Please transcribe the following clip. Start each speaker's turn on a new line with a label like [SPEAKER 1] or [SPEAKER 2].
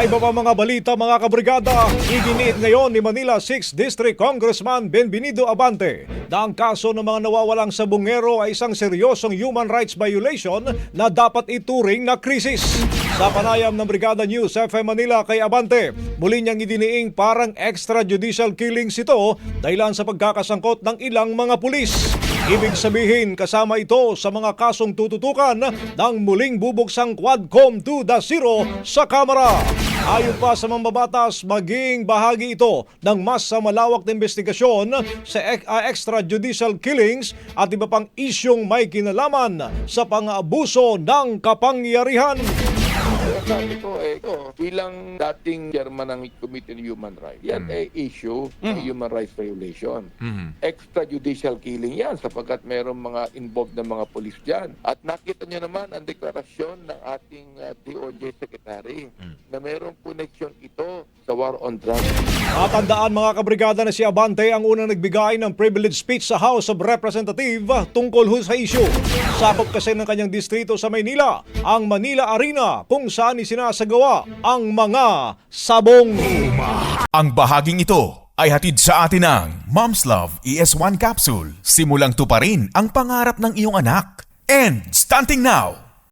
[SPEAKER 1] Iba pa mga balita mga kabrigada, iginiit ngayon ni Manila 6th District Congressman Benvenido Abante na ang kaso ng mga nawawalang sabungero ay isang seryosong human rights violation na dapat ituring na krisis. Sa panayam ng Brigada News FM Manila kay Abante, muli niyang idiniing parang extrajudicial killings ito dahilan sa pagkakasangkot ng ilang mga pulis. Ibig sabihin kasama ito sa mga kasong tututukan ng muling bubuksang Quadcom 2.0 sa Kamara. Ayon pa sa mambabatas, maging bahagi ito ng mas malawak na investigasyon sa extrajudicial killings at iba pang isyong may kinalaman sa pang-abuso ng kapangyarihan.
[SPEAKER 2] Sabi ko, bilang dating chairman ng Committee on Human Rights, yan ay issue ng human rights violation. Extrajudicial killing yan sapagkat mayroong mga involved na mga polis dyan. At nakita nyo naman ang deklarasyon ng ating DOJ Secretary na mayroong connection ito sa war on drugs.
[SPEAKER 1] At tandaan mga kabrigada na si Abante ang unang nagbigay ng privilege speech sa House of Representatives tungkol sa issue. Sakop kasi ng kanyang distrito sa Maynila, ang Manila Arena, kung saan isinasagawa ang mga sabong.
[SPEAKER 3] Ang bahaging ito ay hatid sa atin ng Mom's Love ES1 Capsule. Simulang tuparin ang pangarap ng iyong anak. And starting now!